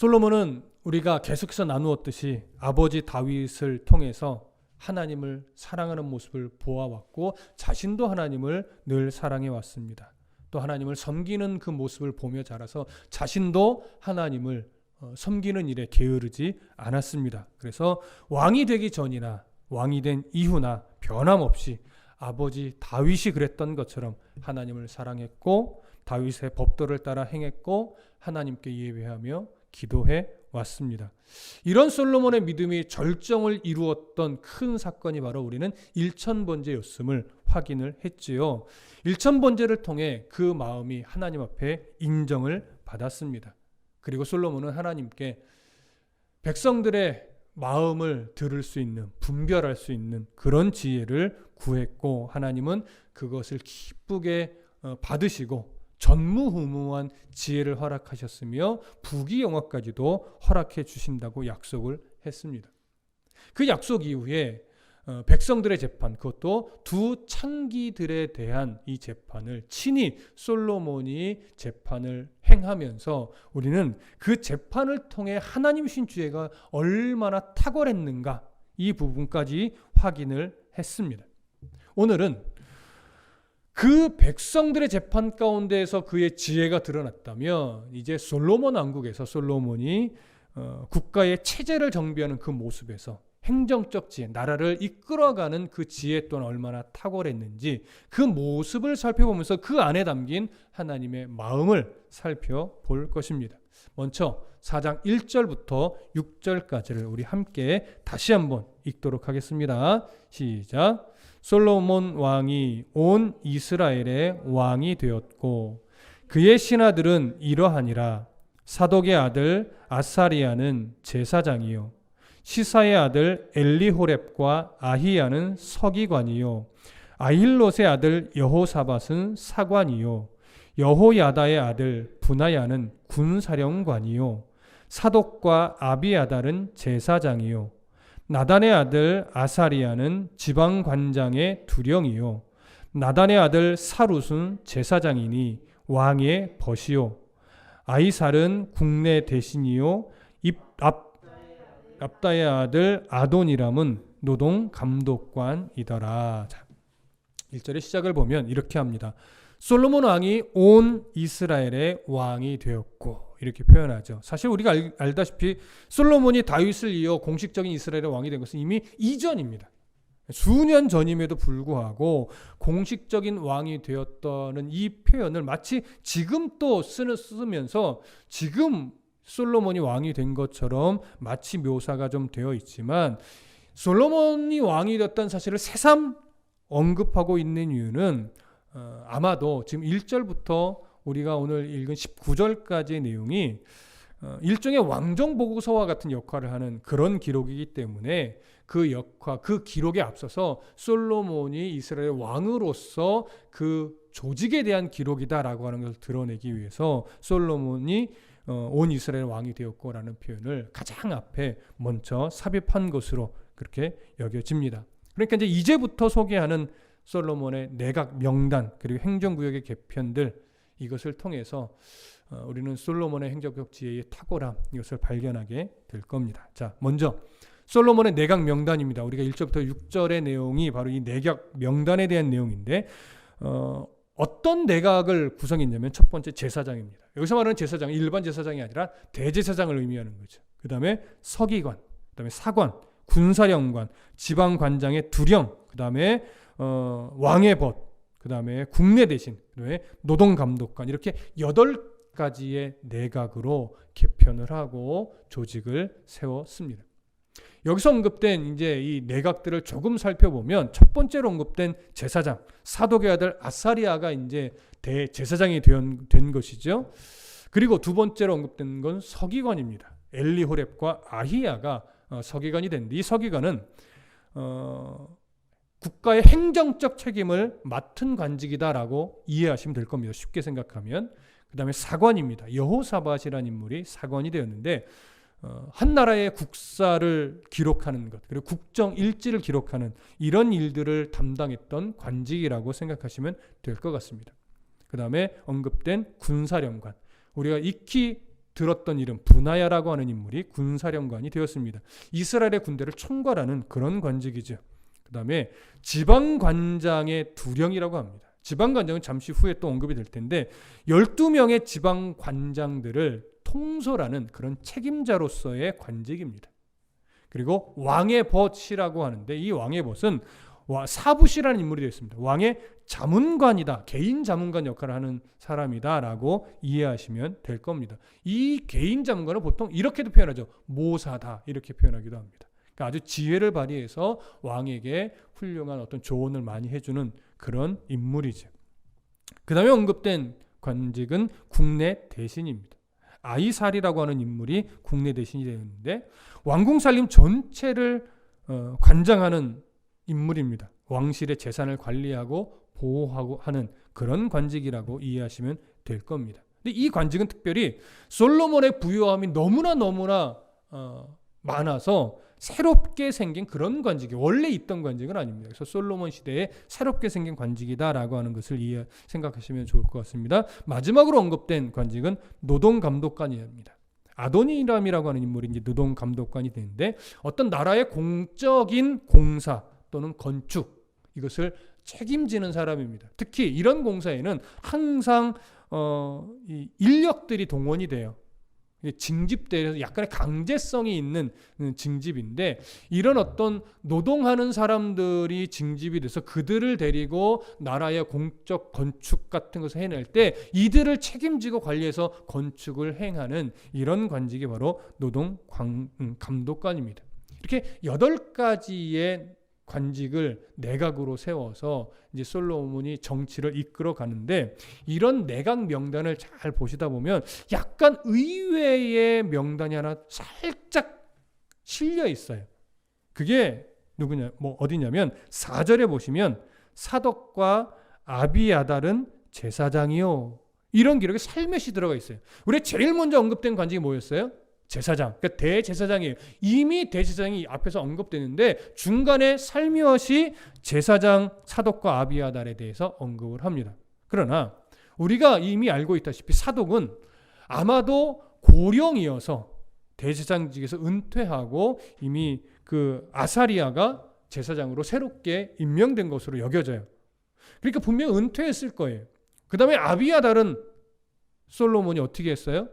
솔로몬은 우리가 계속해서 나누었듯이 아버지 다윗을 통해서 하나님을 사랑하는 모습을 보아왔고 자신도 하나님을 늘 사랑해 왔습니다. 또 하나님을 섬기는 그 모습을 보며 자라서 자신도 하나님을 섬기는 일에 게으르지 않았습니다. 그래서 왕이 되기 전이나 왕이 된 이후나 변함없이 아버지 다윗이 그랬던 것처럼 하나님을 사랑했고 다윗의 법도를 따라 행했고 하나님께 예배하며 기도해 왔습니다. 이런 솔로몬의 믿음이 절정을 이루었던 큰 사건이 바로 우리는 일천번제였음을 확인을 했지요. 일천번제를 통해 그 마음이 하나님 앞에 인정을 받았습니다. 그리고 솔로몬은 하나님께 백성들의 마음을 들을 수 있는, 분별할 수 있는 그런 지혜를 구했고 하나님은 그것을 기쁘게 받으시고 전무후무한 지혜를 허락하셨으며 부귀영화까지도 허락해 주신다고 약속을 했습니다. 그 약속 이후에 백성들의 재판, 그것도 두 창기들에 대한 이 재판을 친히 솔로몬이 재판을 행하면서 우리는 그 재판을 통해 하나님이신 지혜가 얼마나 탁월했는가 이 부분까지 확인을 했습니다. 오늘은 그 백성들의 재판 가운데에서 그의 지혜가 드러났다면 이제 솔로몬 왕국에서 솔로몬이 국가의 체제를 정비하는 그 모습에서 행정적 지혜, 나라를 이끌어가는 그 지혜 또한 얼마나 탁월했는지 그 모습을 살펴보면서 그 안에 담긴 하나님의 마음을 살펴볼 것입니다. 먼저 4장 1절부터 6절까지를 우리 함께 다시 한번 읽도록 하겠습니다. 시작. 솔로몬 왕이 온 이스라엘의 왕이 되었고 그의 신하들은 이러하니라. 사독의 아들 아사리야는 제사장이요 시사의 아들 엘리호렙과 아히야는 서기관이요 아힐롯의 아들 여호사밧은 사관이요 여호야다의 아들 분하야는 군사령관이요 사독과 아비아달은 제사장이요 나단의 아들 아사리야는 지방관장의 두령이요 나단의 아들 사룻은 제사장이니 왕의 벗이요 아이살은 국내 대신이요 압다의 아들 아도니람은 노동 감독관이더라. 1절의 시작을 보면 이렇게 합니다. 솔로몬 왕이 온 이스라엘의 왕이 되었고 이렇게 표현하죠. 사실 우리가 알다시피 솔로몬이 다윗을 이어 공식적인 이스라엘의 왕이 된 것은 이미 이전입니다. 수년 전임에도 불구하고 공식적인 왕이 되었다는 이 표현을 마치 지금 또 쓰면서 지금 솔로몬이 왕이 된 것처럼 마치 묘사가 좀 되어 있지만 솔로몬이 왕이 되었다는 사실을 새삼 언급하고 있는 이유는 아마도 지금 1절부터 우리가 오늘 읽은 19절까지의 내용이 일종의 왕정보고서와 같은 역할을 하는 그런 기록이기 때문에 그 역할, 그 기록에 앞서서 솔로몬이 이스라엘 왕으로서 그 조직에 대한 기록이다라고 하는 것을 드러내기 위해서 솔로몬이 온 이스라엘 왕이 되었고라는 표현을 가장 앞에 먼저 삽입한 것으로 그렇게 여겨집니다. 그러니까 이제부터 소개하는 솔로몬의 내각 명단 그리고 행정구역의 개편들 이것을 통해서 우리는 솔로몬의 행정적 지혜의 탁월함 이것을 발견하게 될 겁니다. 자, 먼저 솔로몬의 내각 명단입니다. 우리가 1절부터 6절의 내용이 바로 이 내각 명단에 대한 내용인데 어떤 내각을 구성했냐면 첫 번째 제사장입니다. 여기서 말하는 제사장은 일반 제사장이 아니라 대제사장을 의미하는 거죠. 그 다음에 서기관, 그 다음에 사관, 군사령관, 지방관장의 두령, 그 다음에 왕의 벗, 그 다음에 국내 대신, 그 다음에 노동감독관 이렇게 8가지의 내각으로 개편을 하고 조직을 세웠습니다. 여기서 언급된 이제 이 내각들을 조금 살펴보면 첫 번째로 언급된 제사장, 사독의 아들 아사리야가 이제 대제사장이 된 것이죠. 그리고 두 번째로 언급된 건 서기관입니다. 엘리호렙과 아히야가 서기관이 됐는데 이 서기관은 국가의 행정적 책임을 맡은 관직이다라고 이해하시면 될 겁니다. 쉽게 생각하면. 그 다음에 사관입니다. 여호사밧이라는 인물이 사관이 되었는데 한 나라의 국사를 기록하는 것 그리고 국정 일지를 기록하는 이런 일들을 담당했던 관직이라고 생각하시면 될 것 같습니다. 그 다음에 언급된 군사령관 우리가 익히 들었던 이름 분하야라고 하는 인물이 군사령관이 되었습니다. 이스라엘의 군대를 총괄하는 그런 관직이죠. 그 다음에 지방관장의 두령이라고 합니다. 지방관장은 잠시 후에 또 언급이 될 텐데 12명의 지방관장들을 통솔하는 그런 책임자로서의 관직입니다. 그리고 왕의 벗이라고 하는데 이 왕의 벗은 사부시라는 인물이 되었습니다. 왕의 자문관이다. 개인 자문관 역할을 하는 사람이다 라고 이해하시면 될 겁니다. 이 개인 자문관을 보통 이렇게도 표현하죠. 모사다 이렇게 표현하기도 합니다. 그러니까 아주 지혜를 발휘해서 왕에게 훌륭한 어떤 조언을 많이 해주는 그런 인물이죠. 그 다음에 언급된 관직은 국내 대신입니다. 아이살이라고 하는 인물이 국내 대신이 되는데 왕궁 살림 전체를 관장하는 인물입니다. 왕실의 재산을 관리하고 보호하고 하는 그런 관직이라고 이해하시면 될 겁니다. 근데 이 관직은 특별히 솔로몬의 부유함이 너무나 많아서 새롭게 생긴 그런 관직이 원래 있던 관직은 아닙니다. 그래서 솔로몬 시대에 새롭게 생긴 관직이다라고 하는 것을 생각하시면 좋을 것 같습니다. 마지막으로 언급된 관직은 노동감독관입니다. 아도니람이라고 하는 인물이 이제 노동감독관이 되는데 어떤 나라의 공적인 공사 또는 건축 이것을 책임지는 사람입니다. 특히 이런 공사에는 항상 이 인력들이 동원이 돼요. 징집대에서 약간의 강제성이 있는 징집인데 이런 어떤 노동하는 사람들이 징집이 돼서 그들을 데리고 나라의 공적 건축 같은 것을 해낼 때 이들을 책임지고 관리해서 건축을 행하는 이런 관직이 바로 노동감독관입니다. 이렇게 8가지의 관직을 내각으로 세워서 이제 솔로몬이 정치를 이끌어 가는데 이런 내각 명단을 잘 보시다 보면 약간 의외의 명단이 하나 살짝 실려 있어요. 그게 누구냐? 어디냐면 4절에 보시면 사독과 아비아달은 제사장이요. 이런 기록이 살며시 들어가 있어요. 우리 제일 먼저 언급된 관직이 뭐였어요? 제사장, 그러니까 대제사장이에요. 이미 대제사장이 앞에서 언급되는데 중간에 살며시 제사장 사독과 아비아달에 대해서 언급을 합니다. 그러나 우리가 이미 알고 있다시피 사독은 아마도 고령이어서 대제사장직에서 은퇴하고 이미 그 아사리아가 제사장으로 새롭게 임명된 것으로 여겨져요. 그러니까 분명 은퇴했을 거예요. 그 다음에 아비아달은 솔로몬이 어떻게 했어요?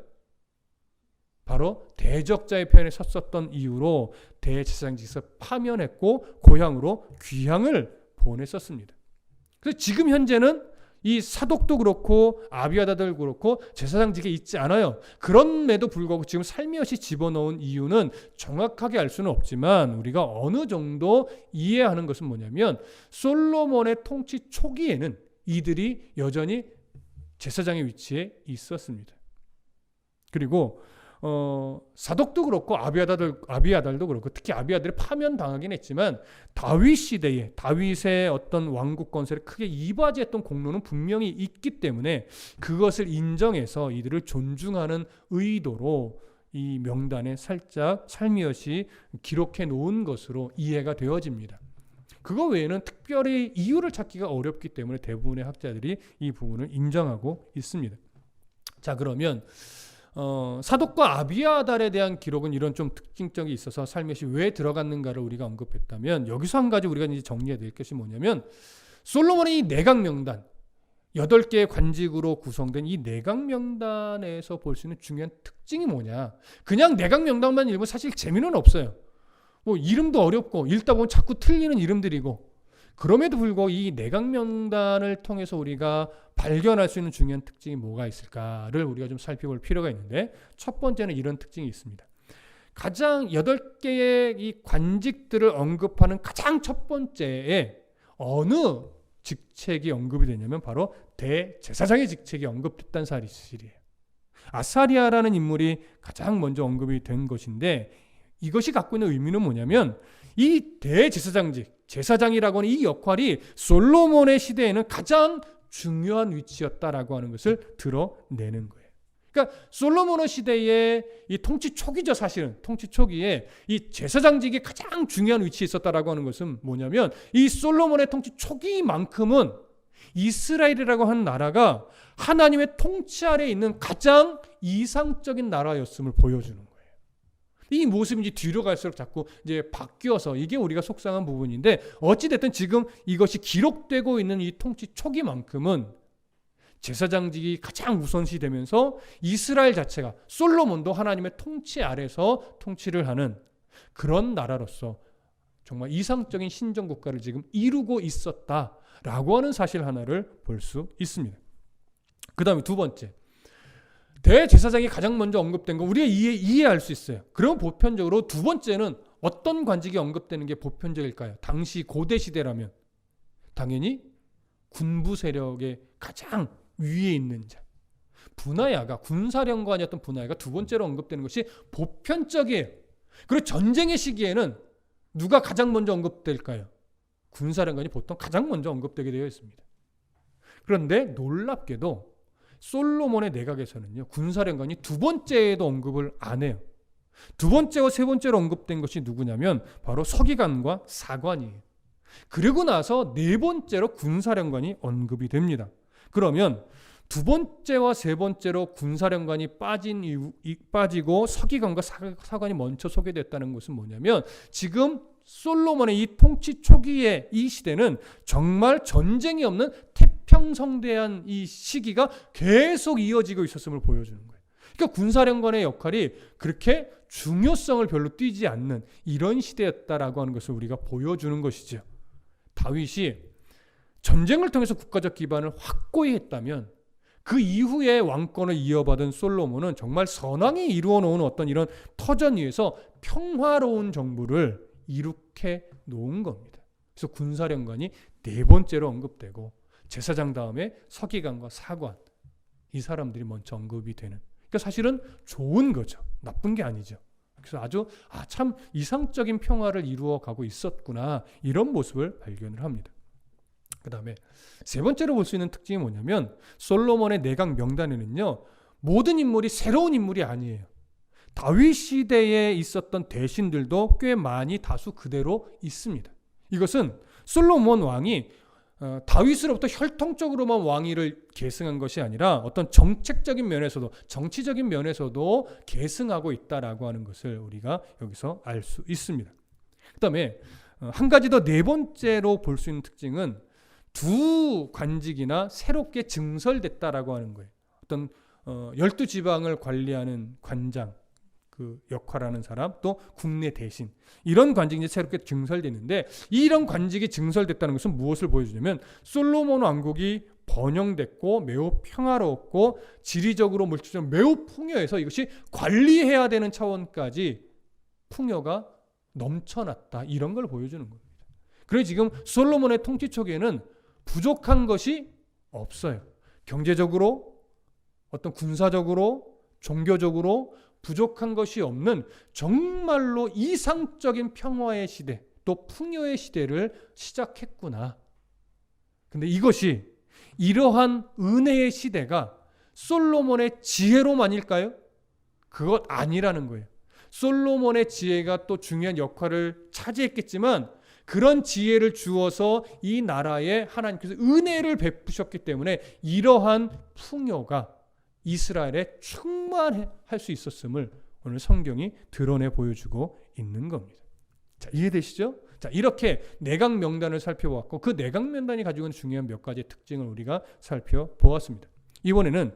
바로 대적자의 편에 섰었던 이유로 대제사장직에서 파면했고 고향으로 귀향을 보냈었습니다. 그래서 지금 현재는 이 사독도 그렇고 아비아달도 그렇고 제사장직에 있지 않아요. 그럼에도 불구하고 지금 살며시 집어넣은 이유는 정확하게 알 수는 없지만 우리가 어느 정도 이해하는 것은 뭐냐면 솔로몬의 통치 초기에는 이들이 여전히 제사장의 위치에 있었습니다. 그리고 사독도 그렇고 아비아달도 그렇고 특히 아비아달이 파면당하긴 했지만 다윗 시대에 다윗의 어떤 왕국 건설에 크게 이바지했던 공로는 분명히 있기 때문에 그것을 인정해서 이들을 존중하는 의도로 이 명단에 살짝 살며시 기록해 놓은 것으로 이해가 되어집니다. 그거 외에는 특별히 이유를 찾기가 어렵기 때문에 대부분의 학자들이 이 부분을 인정하고 있습니다. 자, 그러면 사독과 아비아달에 대한 기록은 이런 좀 특징적이 있어서 살며시 왜 들어갔는가를 우리가 언급했다면 여기서 한 가지 우리가 이제 정리해야 될 것이 뭐냐면 솔로몬의 이 내각 명단 8개의 관직으로 구성된 이 내각 명단에서 볼 수 있는 중요한 특징이 뭐냐? 그냥 내각 명단만 읽으면 사실 재미는 없어요. 뭐 이름도 어렵고 읽다 보면 자꾸 틀리는 이름들이고 그럼에도 불구하고 이 내각 명단을 통해서 우리가 발견할 수 있는 중요한 특징이 뭐가 있을까를 우리가 좀 살펴볼 필요가 있는데 첫 번째는 이런 특징이 있습니다. 가장 8개의 이 관직들을 언급하는 가장 첫 번째에 어느 직책이 언급이 되냐면 바로 대제사장의 직책이 언급됐다는 사실이에요. 아사리아라는 인물이 가장 먼저 언급이 된 것인데 이것이 갖고 있는 의미는 뭐냐면 이 대제사장직, 제사장이라고 하는 이 역할이 솔로몬의 시대에는 가장 중요한 위치였다라고 하는 것을 드러내는 거예요. 그러니까 솔로몬의 시대의 이 통치 초기죠. 사실은 통치 초기에 이 제사장직이 가장 중요한 위치에 있었다라고 하는 것은 뭐냐면 이 솔로몬의 통치 초기만큼은 이스라엘이라고 하는 나라가 하나님의 통치 아래에 있는 가장 이상적인 나라였음을 보여주는 거예요. 이 모습인지 뒤로 갈수록 자꾸 이제 바뀌어서 이게 우리가 속상한 부분인데, 어찌됐든 지금 이것이 기록되고 있는 이 통치 초기만큼은 제사장직이 가장 우선시 되면서 이스라엘 자체가, 솔로몬도 하나님의 통치 아래서 통치를 하는 그런 나라로서 정말 이상적인 신정국가를 지금 이루고 있었다라고 하는 사실 하나를 볼 수 있습니다. 그 다음에 두 번째, 대제사장이 가장 먼저 언급된 거 우리가 이해할 수 있어요. 그럼 보편적으로 두 번째는 어떤 관직이 언급되는 게 보편적일까요? 당시 고대 시대라면 당연히 군부 세력의 가장 위에 있는 자, 분하야가, 군사령관이었던 분하야가 두 번째로 언급되는 것이 보편적이에요. 그리고 전쟁의 시기에는 누가 가장 먼저 언급될까요? 군사령관이 보통 가장 먼저 언급되게 되어 있습니다. 그런데 놀랍게도 솔로몬의 내각에서는요, 군사령관이 두 번째에도 언급을 안 해요. 두 번째와 세 번째로 언급된 것이 누구냐면 바로 서기관과 사관이에요. 그리고 나서 네 번째로 군사령관이 언급이 됩니다. 그러면 두 번째와 세 번째로 군사령관이 빠지고 서기관과 사관이 먼저 소개됐다는 것은 뭐냐면, 지금 솔로몬의 이 통치 초기의 이 시대는 정말 전쟁이 없는 태평성대한 이 시기가 계속 이어지고 있었음을 보여주는 거예요. 그러니까 군사령관의 역할이 그렇게 중요성을 별로 띄지 않는 이런 시대였다라고 하는 것을 우리가 보여주는 것이죠. 다윗이 전쟁을 통해서 국가적 기반을 확고히 했다면 그 이후에 왕권을 이어받은 솔로몬은 정말 선왕이 이루어 놓은 어떤 이런 터전 위에서 평화로운 정부를 이룩해 놓은 겁니다. 그래서 군사령관이 네 번째로 언급되고 제사장 다음에 서기관과 사관, 이 사람들이 먼저 언급이 되는, 그러니까 사실은 좋은 거죠. 나쁜 게 아니죠. 그래서 아주 참 이상적인 평화를 이루어 가고 있었구나, 이런 모습을 발견을 합니다. 그 다음에 세 번째로 볼 수 있는 특징이 뭐냐면, 솔로몬의 내각 명단에는요, 모든 인물이 새로운 인물이 아니에요. 다윗 시대에 있었던 대신들도 꽤 많이 다수 그대로 있습니다. 이것은 솔로몬 왕이 다윗으로부터 혈통적으로만 왕위를 계승한 것이 아니라 어떤 정책적인 면에서도, 정치적인 면에서도 계승하고 있다라고 하는 것을 우리가 여기서 알 수 있습니다. 그 다음에 한 가지 더 네 번째로 볼 수 있는 특징은 두 관직이나 새롭게 증설됐다라고 하는 거예요. 어떤 12지방을 관리하는 관장, 그 역할하는 사람, 또 국내 대신, 이런 관직이 새롭게 증설됐는데, 이런 관직이 증설됐다는 것은 무엇을 보여주냐면, 솔로몬 왕국이 번영됐고 매우 평화로웠고 지리적으로 물질적으로 매우 풍요해서 이것이 관리해야 되는 차원까지 풍요가 넘쳐났다, 이런 걸 보여주는 겁니다. 그래서 지금 솔로몬의 통치 초기에는 부족한 것이 없어요. 경제적으로, 어떤 군사적으로, 종교적으로 부족한 것이 없는 정말로 이상적인 평화의 시대, 또 풍요의 시대를 시작했구나. 근데 이것이, 이러한 은혜의 시대가 솔로몬의 지혜로만일까요? 그것 아니라는 거예요. 솔로몬의 지혜가 또 중요한 역할을 차지했겠지만, 그런 지혜를 주어서 이 나라에 하나님께서 은혜를 베푸셨기 때문에 이러한 풍요가 이스라엘에 충만할 수 있었음을 오늘 성경이 드러내 보여주고 있는 겁니다. 자, 이해되시죠? 자, 이렇게 내각 명단을 살펴보았고, 그 내각 명단이 가지고 있는 중요한 몇 가지의 특징을 우리가 살펴보았습니다. 이번에는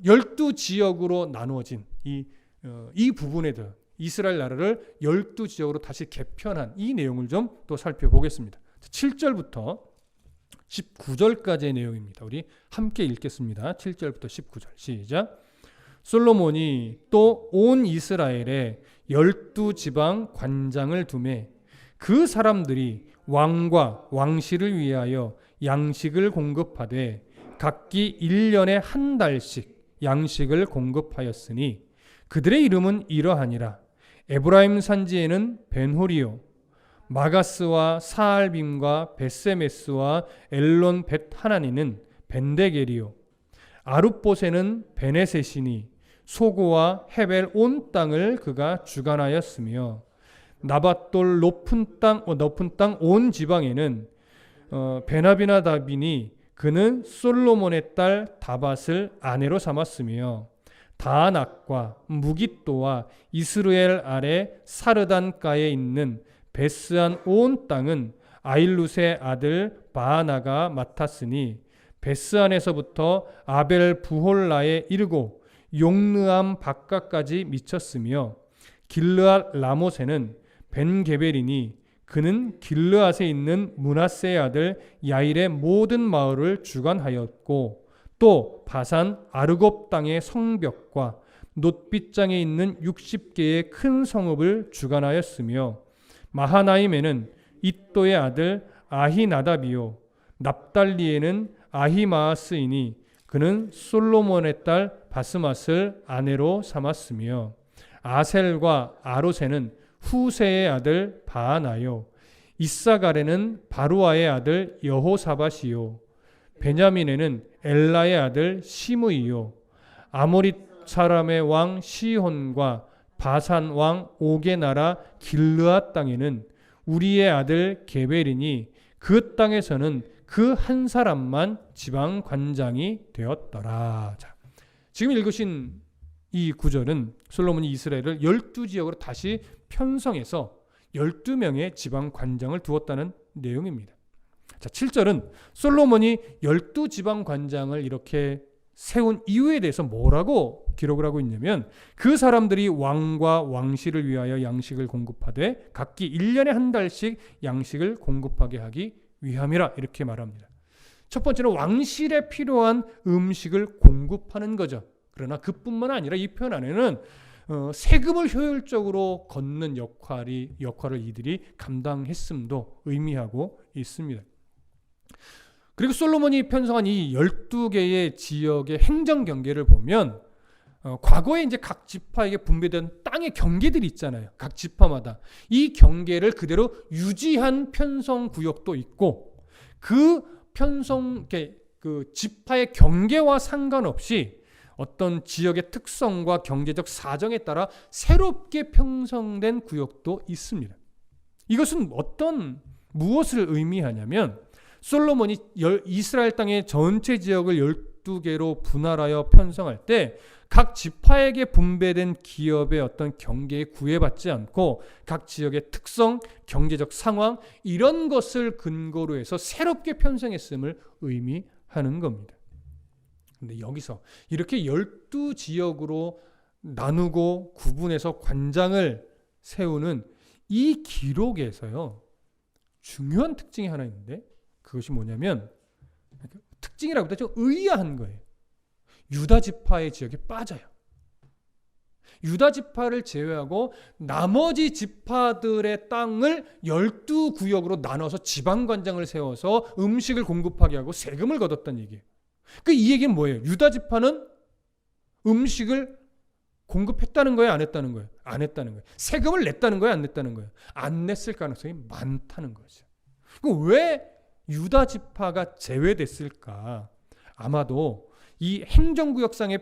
12지역으로 나누어진 이 부분에 대해 이스라엘 나라를 12지역으로 다시 개편한 이 내용을 좀 또 살펴보겠습니다. 7절부터 19절까지의 내용입니다. 우리 함께 읽겠습니다. 7절부터 19절 시작. 솔로몬이 또 온 이스라엘에 12지방 관장을 두매 그 사람들이 왕과 왕실을 위하여 양식을 공급하되 각기 1년에 한 달씩 양식을 공급하였으니 그들의 이름은 이러하니라. 에브라임 산지에는 벤호리요 마가스와 사알빔과 벳세메스와 엘론 벳하나니는 벤데겔이요 아룻보세는 베네셋이니 소고와 헤벨 온 땅을 그가 주관하였으며 나밧돌 높은 땅 온 지방에는 베나비나답이니 그는 솔로몬의 딸 다밧을 아내로 삼았으며 다낙과 무깃도와 이스라엘 아래 사르단가에 있는 베스안 온 땅은 아일룻의 아들 바하나가 맡았으니 베스안에서부터 아벨 부홀라에 이르고 용르암 바깥까지 미쳤으며 길르앗 라모세는 벤게벨이니 그는 길르앗에 있는 므낫세의 아들 야일의 모든 마을을 주관하였고 또 바산 아르곱 땅의 성벽과 놋빛장에 있는 60개의 큰 성읍을 주관하였으며 마하나임에는 잇도의 아들 아히나답이요 납달리에는 아히마아스이니 그는 솔로몬의 딸 바스맛을 아내로 삼았으며 아셀과 아로세는 후세의 아들 바하나요 이사갈에는 바루아의 아들 여호사밧이요 베냐민에는 엘라의 아들 시므이요 아모릿 사람의 왕 시혼과 바산 왕 옥의 나라 길르앗 땅에는 우리의 아들 게벨이니 그 땅에서는 그 한 사람만 지방 관장이 되었더라. 자, 지금 읽으신 이 구절은 솔로몬이 이스라엘을 12지역으로 다시 편성해서 12명의 지방 관장을 두었다는 내용입니다. 자, 7절은 솔로몬이 12지방 관장을 이렇게 세운 이유에 대해서 뭐라고 기록을 하고 있냐면 그 사람들이 왕과 왕실을 위하여 양식을 공급하되 각기 1년에 한 달씩 양식을 공급하게 하기 위함이라 이렇게 말합니다. 첫 번째는 왕실에 필요한 음식을 공급하는 거죠. 그러나 그뿐만 아니라 이 편 안에는 세금을 효율적으로 걷는 역할을 이들이 감당했음도 의미하고 있습니다. 그리고 솔로몬이 편성한 이 12개의 지역의 행정 경계를 보면 과거에 이제 각 지파에게 분배된 땅의 경계들이 있잖아요. 각 지파마다 이 경계를 그대로 유지한 편성 구역도 있고 그 편성 그 지파의 경계와 상관없이 어떤 지역의 특성과 경제적 사정에 따라 새롭게 편성된 구역도 있습니다. 이것은 무엇을 의미하냐면 솔로몬이 이스라엘 땅의 전체 지역을 12개로 분할하여 편성할 때 각 지파에게 분배된 기업의 어떤 경계에 구애받지 않고 각 지역의 특성, 경제적 상황 이런 것을 근거로 해서 새롭게 편성했음을 의미하는 겁니다. 근데 여기서 이렇게 12지역으로 나누고 구분해서 관장을 세우는 이 기록에서요 중요한 특징이 하나 있는데 그것이 뭐냐면 특징이라고 해도 좀 의아한 거예요. 유다 지파의 지역에 빠져요. 유다 지파를 제외하고 나머지 지파들의 땅을 12구역으로 나눠서 지방관장을 세워서 음식을 공급하게 하고 세금을 걷었다는 얘기예요. 이 얘기는 뭐예요? 유다 지파는 음식을 공급했다는 거예요? 안 했다는 거예요? 안 했다는 거예요. 세금을 냈다는 거예요? 안 냈다는 거예요? 안 냈을 가능성이 많다는 거죠. 왜 유다 지파가 제외됐을까? 아마도 이 행정구역상에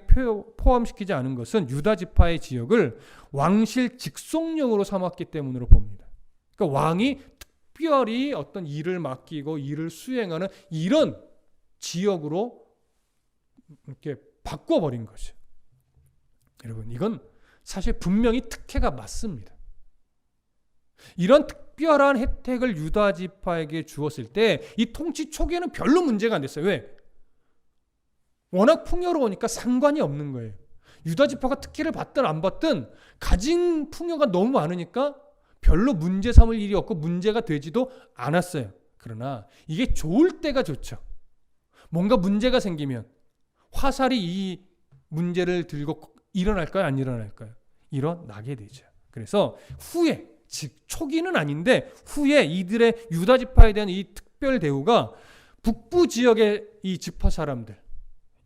포함시키지 않은 것은 유다 지파의 지역을 왕실 직속령으로 삼았기 때문으로 봅니다. 그러니까 왕이 특별히 어떤 일을 맡기고 일을 수행하는 이런 지역으로 이렇게 바꿔버린 거죠. 여러분, 이건 사실 분명히 특혜가 맞습니다. 이런 특별한 혜택을 유다 지파에게 주었을 때 이 통치 초기에는 별로 문제가 안 됐어요. 왜? 워낙 풍요로우니까 상관이 없는 거예요. 유다 지파가 특혜를 받든 안 받든 가진 풍요가 너무 많으니까 별로 문제 삼을 일이 없고 문제가 되지도 않았어요. 그러나 이게 좋을 때가 좋죠. 뭔가 문제가 생기면 화살이 이 문제를 들고 일어날까요? 안 일어날까요? 일어나게 되죠. 그래서 후에, 즉 초기는 아닌데 후에 이들의 유다 지파에 대한 이 특별 대우가 북부 지역의 이 지파 사람들,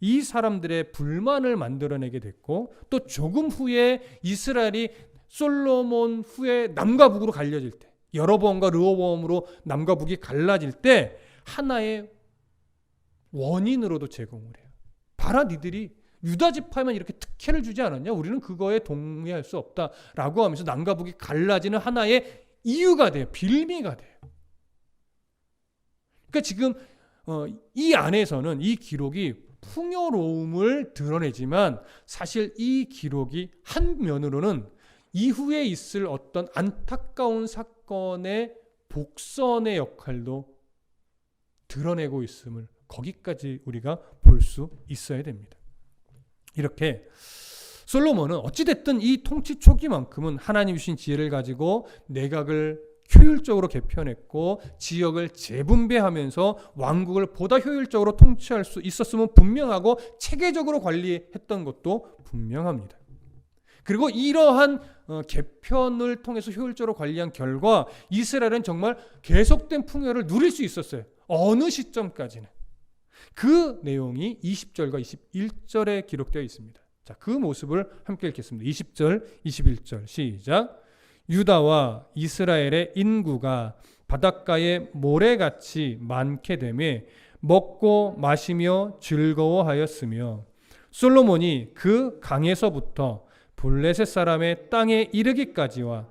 이 사람들의 불만을 만들어내게 됐고 또 조금 후에 이스라엘이 솔로몬 후에 남과 북으로 갈려질 때 여로보암과 르호보암으로 남과 북이 갈라질 때 하나의 원인으로도 제공을 해요. 봐라 니들이 유다 지파에만 이렇게 특혜를 주지 않았냐? 우리는 그거에 동의할 수 없다라고 하면서 남과 북이 갈라지는 하나의 이유가 돼요. 빌미가 돼요. 그러니까 지금 이 안에서는 이 기록이 풍요로움을 드러내지만 사실 이 기록이 한 면으로는 이후에 있을 어떤 안타까운 사건의 복선의 역할도 드러내고 있음을 거기까지 우리가 볼 수 있어야 됩니다. 이렇게 솔로몬은 어찌됐든 이 통치 초기만큼은 하나님 주신 지혜를 가지고 내각을 효율적으로 개편했고 지역을 재분배하면서 왕국을 보다 효율적으로 통치할 수 있었음은 분명하고 체계적으로 관리했던 것도 분명합니다. 그리고 이러한 개편을 통해서 효율적으로 관리한 결과 이스라엘은 정말 계속된 풍요를 누릴 수 있었어요. 어느 시점까지는. 그 내용이 20절과 21절에 기록되어 있습니다. 자, 그 모습을 함께 읽겠습니다. 20절, 21절 시작. 유다와 이스라엘의 인구가 바닷가의 모래같이 많게 되매 먹고 마시며 즐거워하였으며 솔로몬이 그 강에서부터 블레셋 사람의 땅에 이르기까지와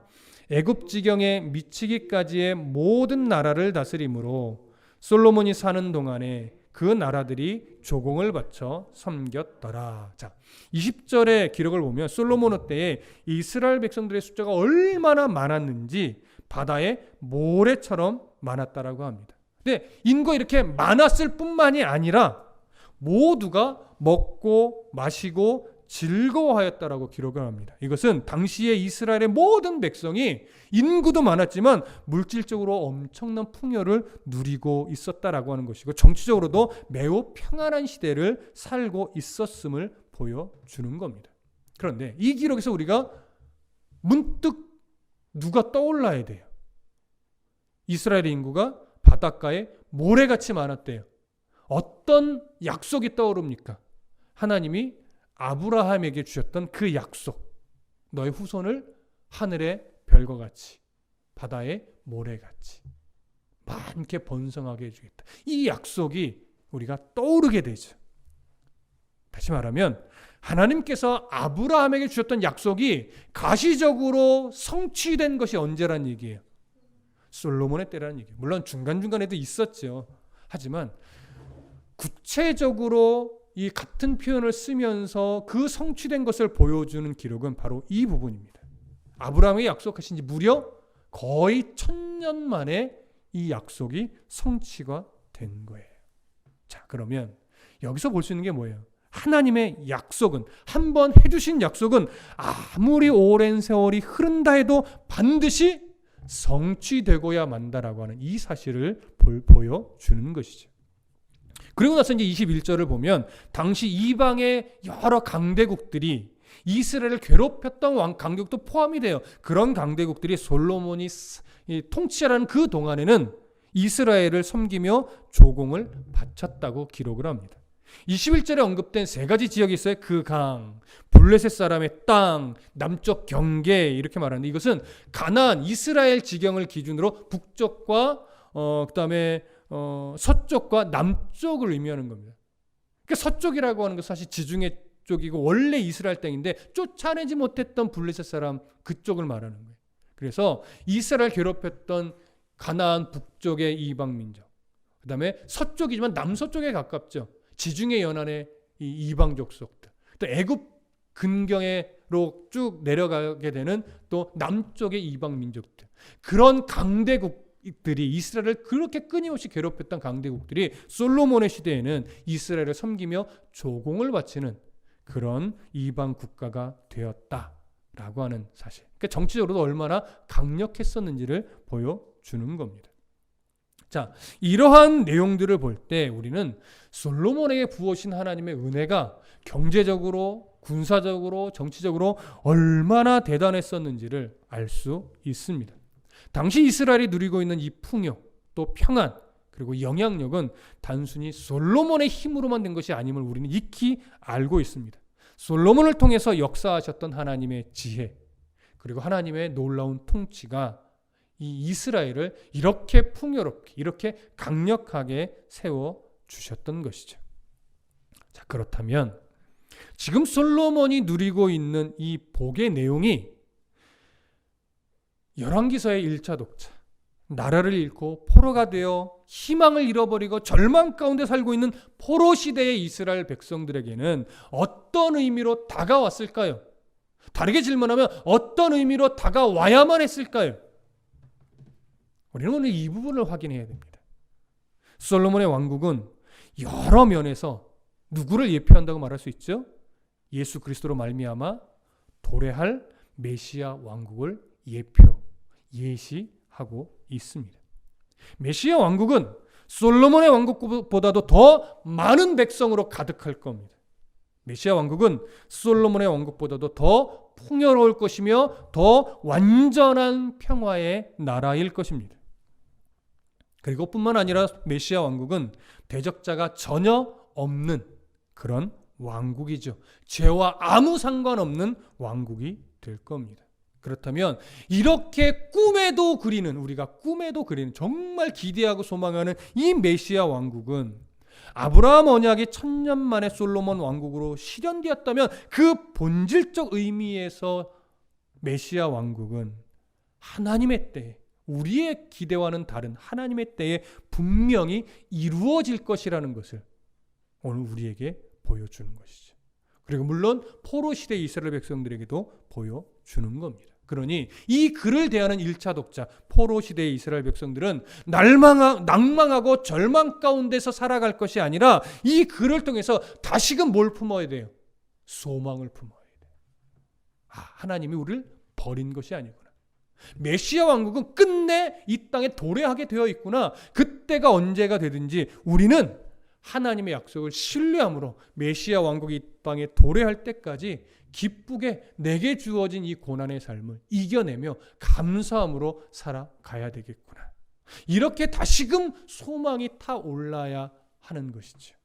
애굽 지경에 미치기까지의 모든 나라를 다스림으로 솔로몬이 사는 동안에 그 나라들이 조공을 바쳐 섬겼더라. 자, 20절의 기록을 보면 솔로몬 때에 이스라엘 백성들의 숫자가 얼마나 많았는지 바다의 모래처럼 많았다라고 합니다. 근데 인구가 이렇게 많았을 뿐만이 아니라 모두가 먹고 마시고 즐거워하였다라고 기록을 합니다. 이것은 당시에 이스라엘의 모든 백성이 인구도 많았지만 물질적으로 엄청난 풍요를 누리고 있었다라고 하는 것이고 정치적으로도 매우 평안한 시대를 살고 있었음을 보여주는 겁니다. 그런데 이 기록에서 우리가 문득 누가 떠올라야 돼요. 이스라엘의 인구가 바닷가에 모래같이 많았대요. 어떤 약속이 떠오릅니까? 하나님이 아브라함에게 주셨던 그 약속. 너의 후손을 하늘의 별과 같이 바다의 모래같이 많게 번성하게 해주겠다. 이 약속이 우리가 떠오르게 되죠. 다시 말하면 하나님께서 아브라함에게 주셨던 약속이 가시적으로 성취된 것이 언제란 얘기예요? 솔로몬의 때라는 얘기예요. 물론 중간중간에도 있었죠. 하지만 구체적으로 이 같은 표현을 쓰면서 그 성취된 것을 보여주는 기록은 바로 이 부분입니다. 아브라함에게 약속하신 지 무려 거의 1000년 만에 이 약속이 성취가 된 거예요. 자, 그러면 여기서 볼 수 있는 게 뭐예요? 하나님의 약속은, 한번 해주신 약속은 아무리 오랜 세월이 흐른다 해도 반드시 성취되고야 만다라고 하는 이 사실을 보여주는 것이죠. 그리고 나서 이제 21절을 보면 당시 이방의 여러 강대국들이 이스라엘을 괴롭혔던 강대국도 포함이 돼요. 그런 강대국들이 솔로몬이 통치하라는 그 동안에는 이스라엘을 섬기며 조공을 바쳤다고 기록을 합니다. 21절에 언급된 세 가지 지역이 있어요. 그 강, 블레셋 사람의 땅, 남쪽 경계 이렇게 말하는데 이것은 가나안, 이스라엘 지경을 기준으로 북쪽과 그다음에 서쪽과 남쪽을 의미하는 겁니다. 그러니까 서쪽이라고 하는 것은 사실 지중해 쪽이고 원래 이스라엘 땅인데 쫓아내지 못했던 블레셋 사람 그쪽을 말하는 거예요. 그래서 이스라엘 괴롭혔던 가나안 북쪽의 이방 민족, 그 다음에 서쪽이지만 남서쪽에 가깝죠. 지중해 연안의 이 이방 족속들, 또 애굽 근경으로 쭉 내려가게 되는 또 남쪽의 이방 민족들, 그런 강대국들이 이스라엘을 그렇게 끊임없이 괴롭혔던 강대국들이 솔로몬의 시대에는 이스라엘을 섬기며 조공을 바치는 그런 이방 국가가 되었다라고 하는 사실. 그러니까 정치적으로도 얼마나 강력했었는지를 보여주는 겁니다. 자, 이러한 내용들을 볼 때 우리는 솔로몬에게 부어신 하나님의 은혜가 경제적으로, 군사적으로, 정치적으로 얼마나 대단했었는지를 알 수 있습니다. 당시 이스라엘이 누리고 있는 이 풍요, 또 평안, 그리고 영향력은 단순히 솔로몬의 힘으로만 된 것이 아님을 우리는 익히 알고 있습니다. 솔로몬을 통해서 역사하셨던 하나님의 지혜, 그리고 하나님의 놀라운 통치가 이 이스라엘을 이렇게 풍요롭게, 이렇게 강력하게 세워주셨던 것이죠. 자, 그렇다면 지금 솔로몬이 누리고 있는 이 복의 내용이 열왕기서의 1차 독차, 나라를 잃고 포로가 되어 희망을 잃어버리고 절망 가운데 살고 있는 포로 시대의 이스라엘 백성들에게는 어떤 의미로 다가왔을까요? 다르게 질문하면 어떤 의미로 다가와야만 했을까요? 우리는 오늘 이 부분을 확인해야 됩니다. 솔로몬의 왕국은 여러 면에서 누구를 예표한다고 말할 수 있죠? 예수 그리스도로 말미암아 도래할 메시아 왕국을 예시하고 있습니다. 메시아 왕국은 솔로몬의 왕국보다도 더 많은 백성으로 가득할 겁니다. 메시아 왕국은 솔로몬의 왕국보다도 더 풍요로울 것이며 더 완전한 평화의 나라일 것입니다. 그리고 뿐만 아니라 메시아 왕국은 대적자가 전혀 없는 그런 왕국이죠. 죄와 아무 상관없는 왕국이 될 겁니다. 그렇다면 이렇게 우리가 꿈에도 그리는 정말 기대하고 소망하는 이 메시아 왕국은 아브라함 언약이 1000년 만에 솔로몬 왕국으로 실현되었다면 그 본질적 의미에서 메시아 왕국은 하나님의 때에, 우리의 기대와는 다른 하나님의 때에 분명히 이루어질 것이라는 것을 오늘 우리에게 보여주는 것이죠. 그리고 물론 포로 시대 이스라엘 백성들에게도 보여주는 겁니다. 그러니 이 글을 대하는 1차 독자 포로 시대의 이스라엘 백성들은 낭망하고 절망 가운데서 살아갈 것이 아니라 이 글을 통해서 다시금 뭘 품어야 돼요? 소망을 품어야 돼요. 하나님이 우리를 버린 것이 아니구나. 메시아 왕국은 끝내 이 땅에 도래하게 되어 있구나. 그때가 언제가 되든지 우리는 하나님의 약속을 신뢰함으로 메시아 왕국이 이 땅에 도래할 때까지 기쁘게 내게 주어진 이 고난의 삶을 이겨내며 감사함으로 살아가야 되겠구나. 이렇게 다시금 소망이 타올라야 하는 것이죠.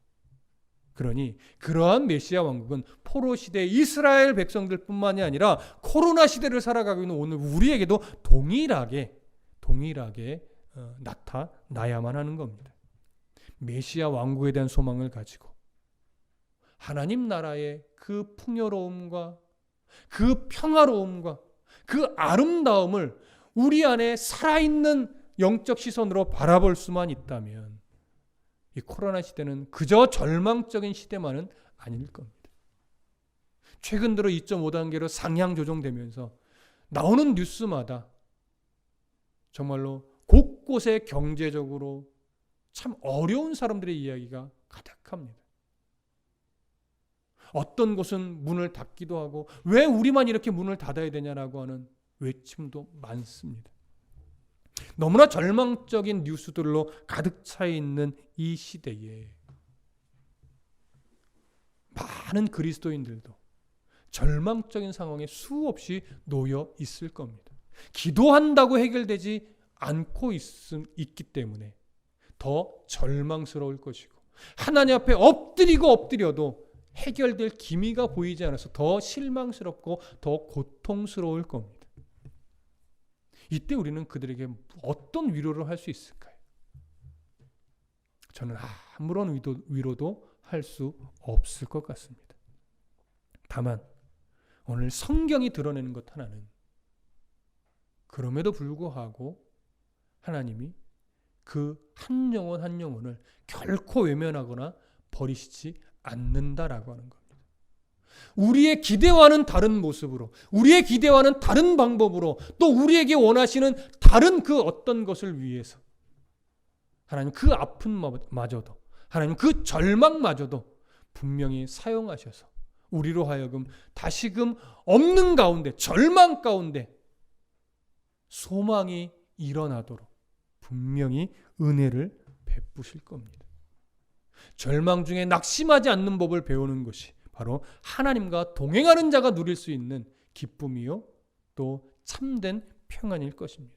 그러니 그러한 메시아 왕국은 포로 시대의 이스라엘 백성들뿐만이 아니라 코로나 시대를 살아가고 있는 오늘 우리에게도 동일하게 나타나야만 하는 겁니다. 메시아 왕국에 대한 소망을 가지고 하나님 나라의 그 풍요로움과 그 평화로움과 그 아름다움을 우리 안에 살아있는 영적 시선으로 바라볼 수만 있다면 이 코로나 시대는 그저 절망적인 시대만은 아닐 겁니다. 최근 들어 2.5단계로 상향 조정되면서 나오는 뉴스마다 정말로 곳곳에 경제적으로 참 어려운 사람들의 이야기가 가득합니다. 어떤 곳은 문을 닫기도 하고 왜 우리만 이렇게 문을 닫아야 되냐라고 하는 외침도 많습니다. 너무나 절망적인 뉴스들로 가득 차 있는 이 시대에 많은 그리스도인들도 절망적인 상황에 수없이 놓여 있을 겁니다. 기도한다고 해결되지 않고 있기 때문에 더 절망스러울 것이고 하나님 앞에 엎드려도 해결될 기미가 보이지 않아서 더 실망스럽고 더 고통스러울 겁니다. 이때 우리는 그들에게 어떤 위로를 할 수 있을까요? 저는 아무런 위로도 할 수 없을 것 같습니다. 다만 오늘 성경이 드러내는 것 하나는 그럼에도 불구하고 하나님이 그 한 영혼 한 영혼을 결코 외면하거나 버리시지 않는다라고 하는 겁니다. 우리의 기대와는 다른 모습으로, 우리의 기대와는 다른 방법으로, 또 우리에게 원하시는 다른 그 어떤 것을 위해서 하나님 그 아픔마저도, 하나님 그 절망마저도 분명히 사용하셔서 우리로 하여금 다시금 없는 가운데, 절망 가운데 소망이 일어나도록 분명히 은혜를 베푸실 겁니다. 절망 중에 낙심하지 않는 법을 배우는 것이 바로 하나님과 동행하는 자가 누릴 수 있는 기쁨이요 또 참된 평안일 것입니다.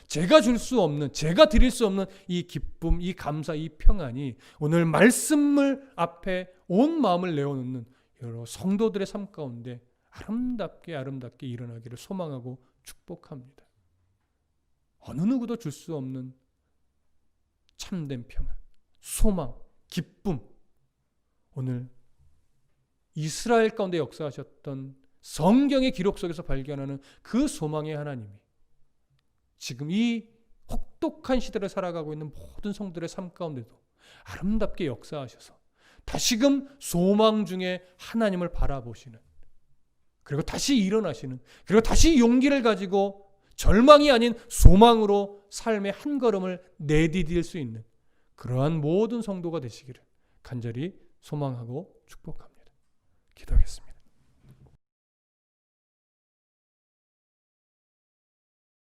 제가 줄 수 없는, 제가 드릴 수 없는 이 기쁨, 이 감사, 이 평안이 오늘 말씀을 앞에 온 마음을 내어놓는 여러 성도들의 삶 가운데 아름답게 일어나기를 소망하고 축복합니다. 어느 누구도 줄 수 없는 참된 평안, 소망, 기쁨, 오늘 이스라엘 가운데 역사하셨던 성경의 기록 속에서 발견하는 그 소망의 하나님이 지금 이 혹독한 시대를 살아가고 있는 모든 성들의 삶 가운데도 아름답게 역사하셔서 다시금 소망 중에 하나님을 바라보시는, 그리고 다시 일어나시는, 그리고 다시 용기를 가지고 절망이 아닌 소망으로 삶의 한 걸음을 내디딜 수 있는 그러한 모든 성도가 되시기를 간절히 소망하고 축복합니다. 기도하겠습니다.